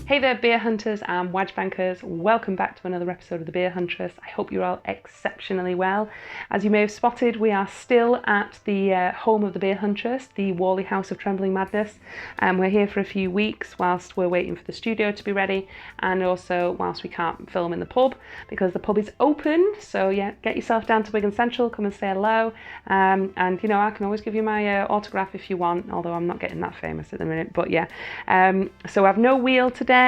Hey there, beer hunters and wedge bankers. Welcome back to another episode of the Beer Huntress. I hope you're all exceptionally well. As you may have spotted, we are still at the home of the Beer Huntress, the Worley House of Trembling Madness. We're here for a few weeks whilst we're waiting for the studio to be ready, and also whilst we can't film in the pub because the pub is open. So yeah, get yourself down to Wigan Central, come and say hello. And you know, I can always give you my autograph if you want, although I'm not getting that famous at the minute. But yeah, so I've no wheel today.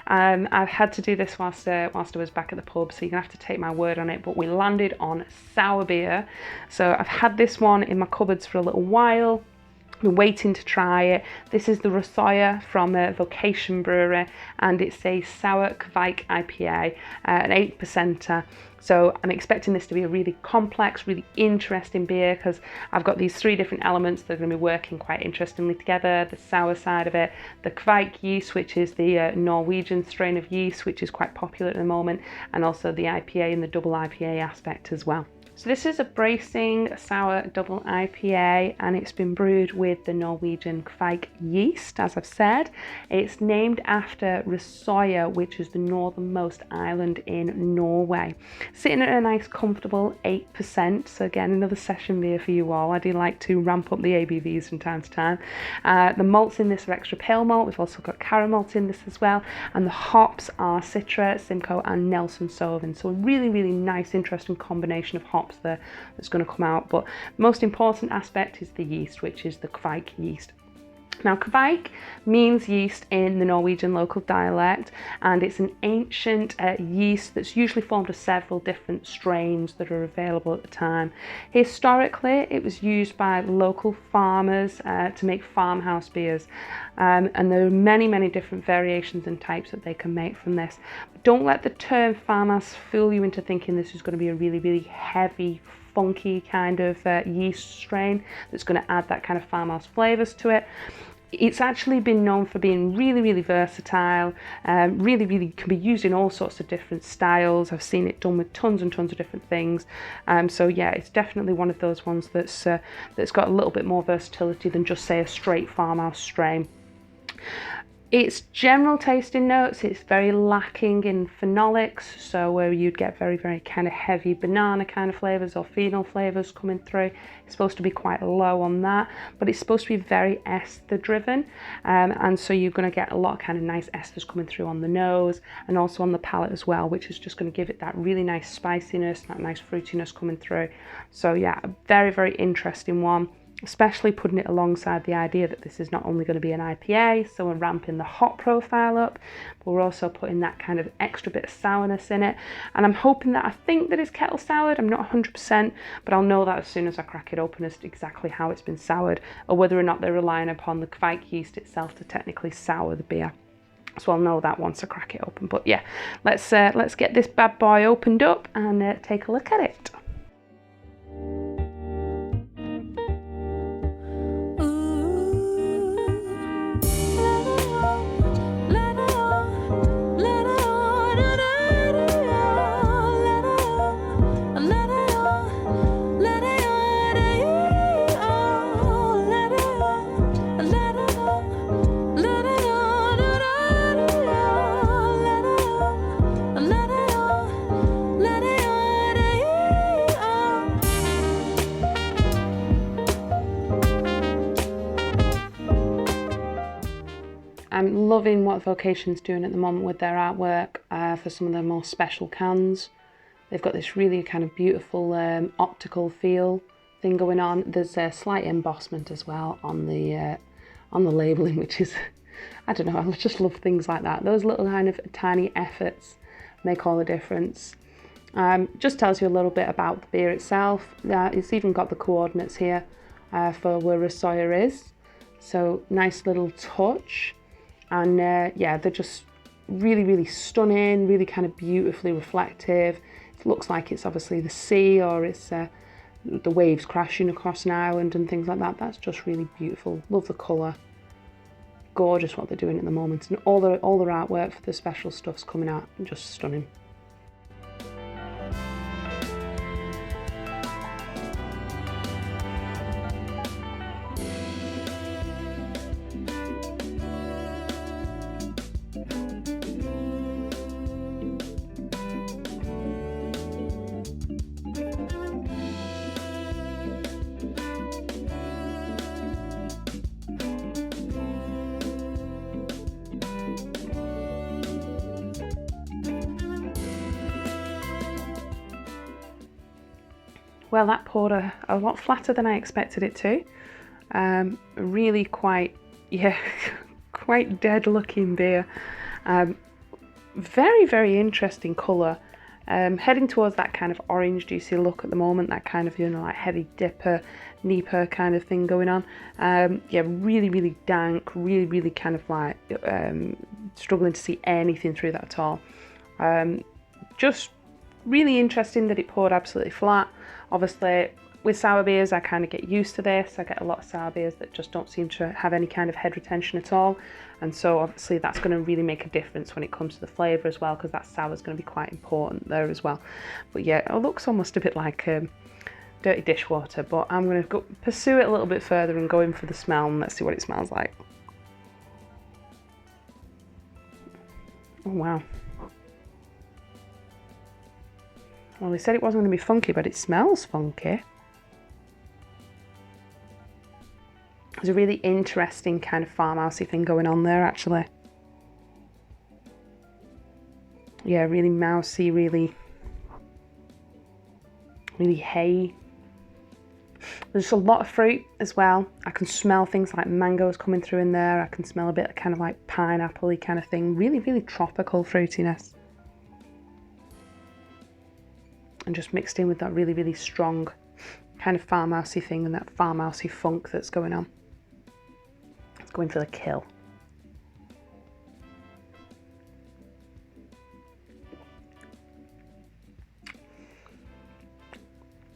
I've had to do this whilst I was back at the pub, so you're gonna have to take my word on it, but we landed on sour beer. So I've had this one in my cupboards for a little while. Been waiting to try it. This is the Rossøya from Vocation brewery, and it's a sour Kveik IPA, an 8%. So I'm expecting this to be a really complex, really interesting beer because I've got these three different elements that are going to be working quite interestingly together. The sour side of it, the Kveik yeast, which is the Norwegian strain of yeast, which is quite popular at the moment, and also the IPA and the double IPA aspect as well. So this is a bracing sour double IPA, and it's been brewed with the Norwegian Kveik yeast, as I've said. It's named after Rossøya, which is the northernmost island in Norway. Sitting at a nice comfortable 8%, so again another session beer for you all. I do like to ramp up the ABVs from time to time. The malts in this are extra pale malt. We've also got caramel in this as well, and the hops are Citra, Simcoe and Nelson Sauvin. So a really, really nice, interesting combination of hops there that's going to come out. But the most important aspect is the yeast, which is the Kveik yeast. Now, Kveik means yeast in the Norwegian local dialect, and it's an ancient yeast that's usually formed of several different strains that are available at the time. Historically, it was used by local farmers to make farmhouse beers, and there are many, many different variations and types that they can make from this. But don't let the term farmhouse fool you into thinking this is going to be a really, really heavy, funky kind of yeast strain that's going to add that kind of farmhouse flavours to it. It's actually been known for being really, really versatile, really can be used in all sorts of different styles. I've seen it done with tons and tons of different things. So yeah, it's definitely one of those ones that's got a little bit more versatility than just, say, a straight farmhouse strain. Its general tasting notes, it's very lacking in phenolics, so where you'd get very, very kind of heavy banana kind of flavours or phenol flavours coming through. It's supposed to be quite low on that, but it's supposed to be very ester driven, and so you're going to get a lot of kind of nice esters coming through on the nose and also on the palate as well, which is just going to give it that really nice spiciness, that nice fruitiness coming through. So yeah, a very, very interesting one. Especially putting it alongside the idea that this is not only going to be an IPA, so we're ramping the hop profile up, but we're also putting that kind of extra bit of sourness in it. And I'm hoping that, I think that it's kettle soured, I'm not 100%, but I'll know that as soon as I crack it open as to exactly how it's been soured, or whether or not they're relying upon the Kveik yeast itself to technically sour the beer. So I'll know that once I crack it open. But yeah, let's get this bad boy opened up and take a look at it. I'm loving what Vocation's doing at the moment with their artwork for some of their more special cans. They've got this really kind of beautiful optical feel thing going on. There's a slight embossment as well on the labelling, which is, I don't know, I just love things like that. Those little kind of tiny efforts make all the difference. Just tells you a little bit about the beer itself. It's even got the coordinates here for where Rossøya is. So nice little touch. And yeah, they're just really, really stunning, really kind of beautifully reflective. It looks like it's obviously the sea, or it's the waves crashing across an island and things like that. That's just really beautiful. Love the colour. Gorgeous what they're doing at the moment. And all their artwork for the special stuff's coming out. Just stunning. Well, that poured a lot flatter than I expected it to. Really quite, yeah, quite dead looking beer. Very, very interesting colour. Heading towards that kind of orange juicy look at the moment, that kind of, like heavy DIPA kind of thing going on. Yeah, really, really dank, really, really kind of like struggling to see anything through that at all. Just really interesting that it poured absolutely flat. Obviously, with sour beers, I kind of get used to this. I get a lot of sour beers that just don't seem to have any kind of head retention at all. And so obviously that's going to really make a difference when it comes to the flavour as well, because that sour is going to be quite important there as well. But yeah, it looks almost a bit like dirty dishwater, but I'm going to pursue it a little bit further and go in for the smell, and let's see what it smells like. Oh wow. Well, they said it wasn't going to be funky, but it smells funky. There's a really interesting kind of farmhousey thing going on there, actually. Yeah, really mousy, really hay. There's just a lot of fruit as well. I can smell things like mangoes coming through in there. I can smell a bit of kind of like pineapple-y kind of thing. Really, really tropical fruitiness. And just mixed in with that really, really strong kind of farmhousey thing and that farmhousey funk that's going on. It's going for the kill.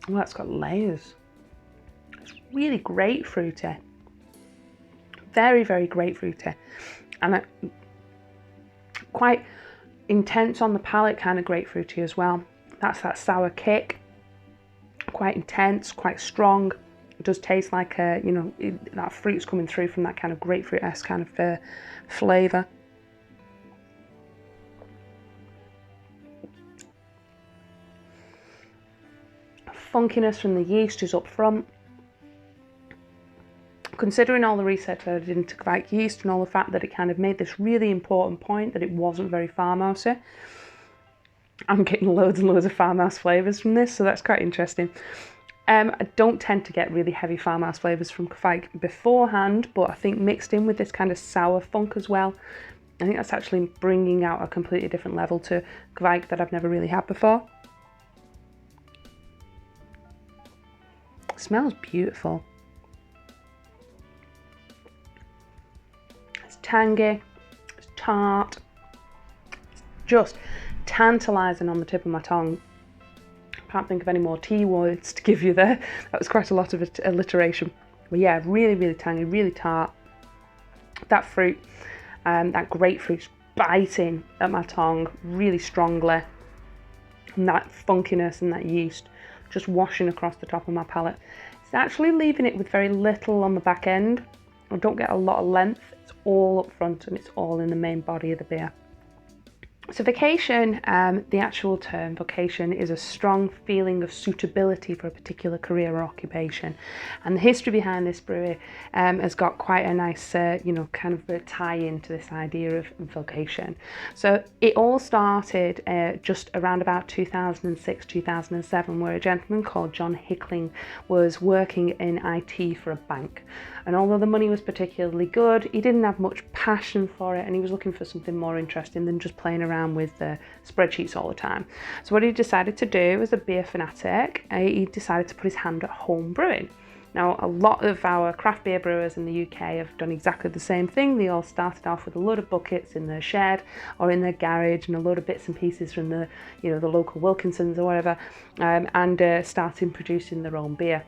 Oh, that's got layers. It's really grapefruity. Very, very grapefruity. And quite intense on the palate, kind of grapefruity as well. That's that sour kick. Quite intense, quite strong. It does taste like that fruit's coming through from that kind of grapefruit-esque kind of flavour. Funkiness from the yeast is up front. Considering all the research that I did into Kveik yeast and all the fact that it kind of made this really important point that it wasn't very farmhousey, I'm getting loads and loads of farmhouse flavours from this, so that's quite interesting. I don't tend to get really heavy farmhouse flavours from Kveik beforehand, but I think mixed in with this kind of sour funk as well, I think that's actually bringing out a completely different level to Kveik that I've never really had before. It smells beautiful. It's tangy, it's tart, it's just tantalising on the tip of my tongue. Can't think of any more T words to give you there. That was quite a lot of alliteration. But yeah, really, really tangy, really tart. That fruit, that grapefruit's biting at my tongue really strongly. And that funkiness and that yeast just washing across the top of my palate. It's actually leaving it with very little on the back end. I don't get a lot of length. It's all up front and it's all in the main body of the beer. So vocation, the actual term vocation, is a strong feeling of suitability for a particular career or occupation. And the history behind this brewery has got quite a nice, kind of a tie-in to this idea of vocation. So it all started just around about 2006, 2007, where a gentleman called John Hickling was working in IT for a bank. And although the money was particularly good, he didn't have much passion for it, and he was looking for something more interesting than just playing around with the spreadsheets all the time. So what he decided to do, as a beer fanatic, he decided to put his hand at home brewing. Now, a lot of our craft beer brewers in the UK have done exactly the same thing. They all started off with a load of buckets in their shed or in their garage and a load of bits and pieces from the local Wilkinsons or whatever, and started producing their own beer.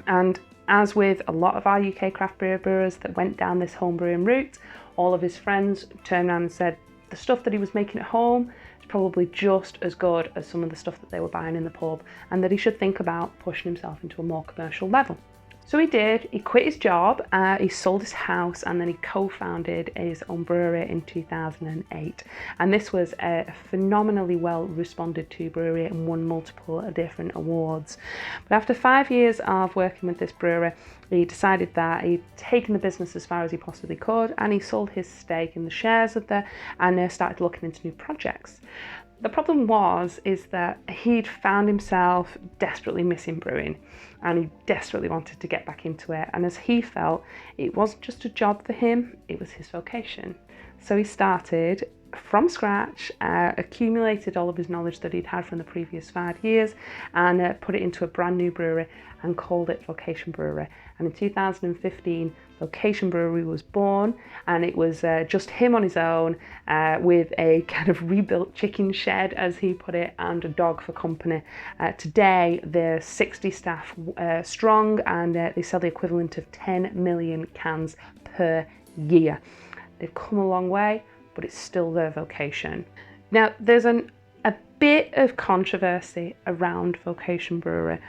And as with a lot of our UK craft beer brewers that went down this home brewing route, all of his friends turned around and said the stuff that he was making at home is probably just as good as some of the stuff that they were buying in the pub, and that he should think about pushing himself into a more commercial level. So he did. He quit his job, he sold his house, and then he co-founded his own brewery in 2008. And this was a phenomenally well responded to brewery and won multiple different awards. But after 5 years of working with this brewery, he decided that he'd taken the business as far as he possibly could, and he sold his stake in the shares of and started looking into new projects. The problem is that he'd found himself desperately missing brewing, and he desperately wanted to get back into it. And as he felt, it wasn't just a job for him, it was his vocation. So he started from scratch, accumulated all of his knowledge that he'd had from the previous 5 years, and put it into a brand new brewery and called it Vocation Brewery. And in 2015, Vocation Brewery was born, and it was just him on his own, with a kind of rebuilt chicken shed, as he put it, and a dog for company. Today, they're 60 staff strong, and they sell the equivalent of 10 million cans per year. They've come a long way, but it's still their vocation. Now, there's a bit of controversy around Vocation Brewery,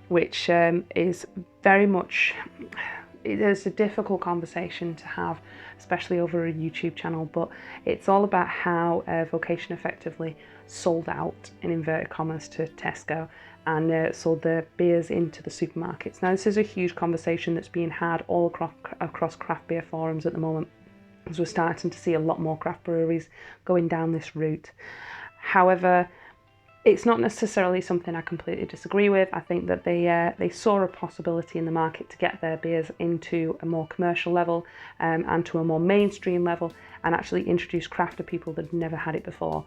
which is very much, it is a difficult conversation to have, especially over a YouTube channel, but it's all about how Vocation effectively sold out, in inverted commas, to Tesco, and sold their beers into the supermarkets. Now, this is a huge conversation that's being had all across craft beer forums at the moment, as we're starting to see a lot more craft breweries going down this route. However, it's not necessarily something I completely disagree with. I think that they saw a possibility in the market to get their beers into a more commercial level, and to a more mainstream level, and actually introduce craft to people that had never had it before.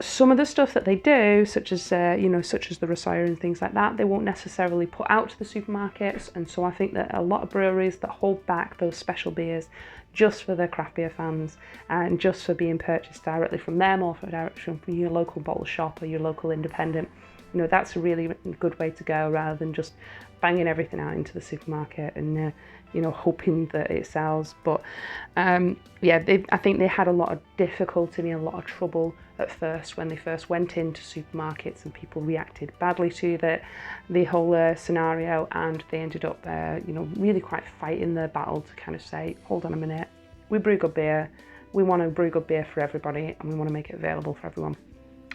Some of the stuff that they do, such as the Rossøya and things like that, they won't necessarily put out to the supermarkets, and so I think that a lot of breweries that hold back those special beers just for their craft beer fans, and just for being purchased directly from them, or from your local bottle shop or your local independent, that's a really good way to go, rather than just banging everything out into the supermarket and hoping that it sells. But I think they had a lot of difficulty and a lot of trouble at first when they first went into supermarkets, and people reacted badly to the whole scenario, and they ended up really quite fighting their battle to kind of say, hold on a minute, we brew good beer, we want to brew good beer for everybody, and we want to make it available for everyone.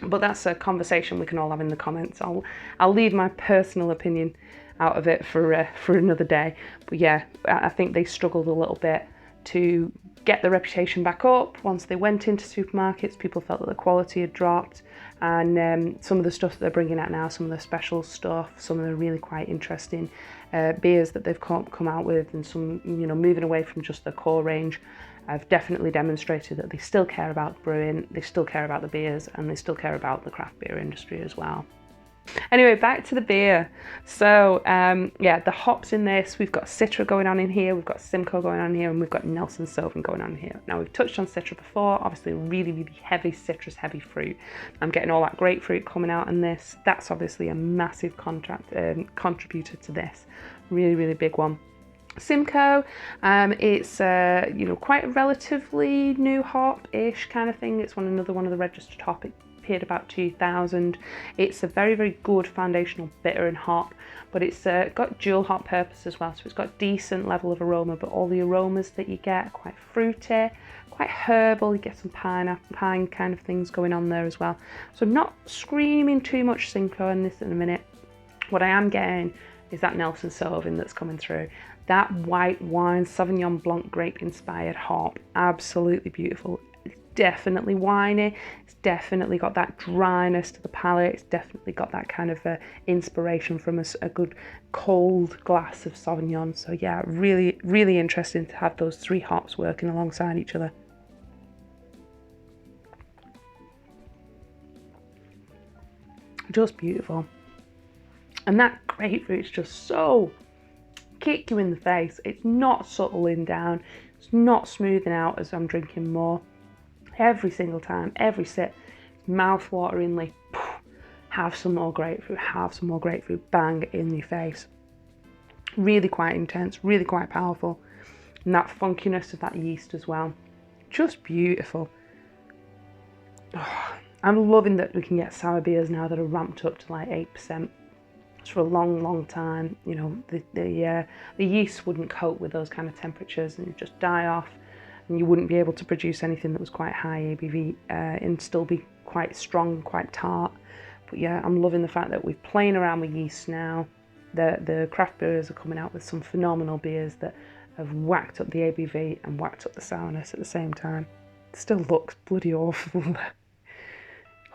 But that's a conversation we can all have in the comments. I'll leave my personal opinion out of it for another day. But yeah, I think they struggled a little bit to get their reputation back up. Once they went into supermarkets, people felt that the quality had dropped, and some of the stuff that they're bringing out now, some of the special stuff, some of the really quite interesting beers that they've come out with, and some moving away from just the core range, have definitely demonstrated that they still care about brewing, they still care about the beers, and they still care about the craft beer industry as well. Anyway, back to the beer. So the hops in this, we've got Citra going on in here, we've got Simcoe going on here, and we've got Nelson Sauvin going on here. Now, we've touched on Citra before, obviously really, really heavy citrus, heavy fruit. I'm getting all that grapefruit coming out in this. That's obviously a massive contributor to this. Really, really big one. Simcoe, it's quite a relatively new hop-ish kind of thing. It's another one of the registered hop. It appeared about 2000. It's a very, very good foundational bitter and hop, but it's got dual hop purpose as well, so it's got decent level of aroma, but all the aromas that you get are quite fruity, quite herbal. You get some pine kind of things going on there as well. So not screaming too much Simcoe in this in a minute. What I am getting is that Nelson Sauvin that's coming through. That white wine, Sauvignon Blanc grape inspired hop, absolutely beautiful. It's definitely winey. It's definitely got that dryness to the palate. It's definitely got that kind of inspiration from a good cold glass of Sauvignon. So yeah, really, really interesting to have those three hops working alongside each other. Just beautiful. And that grapefruit's just so kick you in the face. It's not subtling down, it's not smoothing out as I'm drinking more. Every single time, every sip, mouth-wateringly, have some more grapefruit, bang in your face. Really quite intense, really quite powerful. And that funkiness of that yeast as well. Just beautiful. Oh, I'm loving that we can get sour beers now that are ramped up to like 8%. For a long, long time, the yeast wouldn't cope with those kind of temperatures, and it'd just die off, and you wouldn't be able to produce anything that was quite high ABV and still be quite strong, quite tart. But yeah, I'm loving the fact that we're playing around with yeast now. The craft brewers are coming out with some phenomenal beers that have whacked up the ABV and whacked up the sourness at the same time. It still looks bloody awful.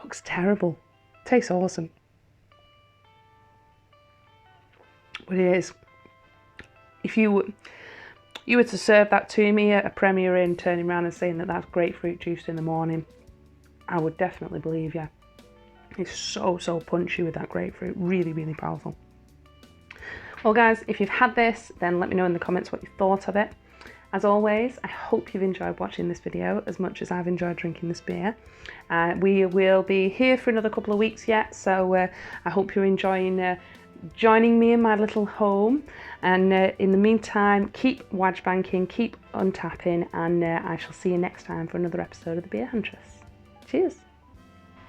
looks terrible. Tastes awesome. But it is. If you were to serve that to me at a Premier Inn, turning around and saying that that's grapefruit juice in the morning, I would definitely believe you. It's so punchy with that grapefruit. Really, really powerful. Well guys, if you've had this, then let me know in the comments what you thought of it. As always, I hope you've enjoyed watching this video as much as I've enjoyed drinking this beer. We will be here for another couple of weeks yet, so I hope you're enjoying joining me in my little home. And in the meantime, keep wage banking, keep untapping, and I shall see you next time for another episode of the Beer Huntress. Cheers!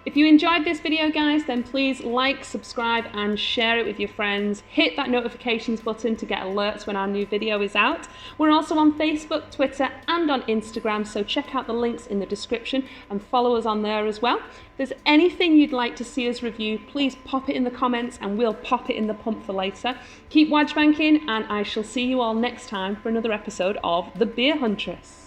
If you enjoyed this video guys, then please like, subscribe and share it with your friends. Hit that notifications button to get alerts when our new video is out. We're also on Facebook, Twitter and on Instagram, so check out the links in the description and follow us on there as well. If there's anything you'd like to see us review, please pop it in the comments and we'll pop it in the pump for later. Keep wage banking and I shall see you all next time for another episode of The Beer Huntress.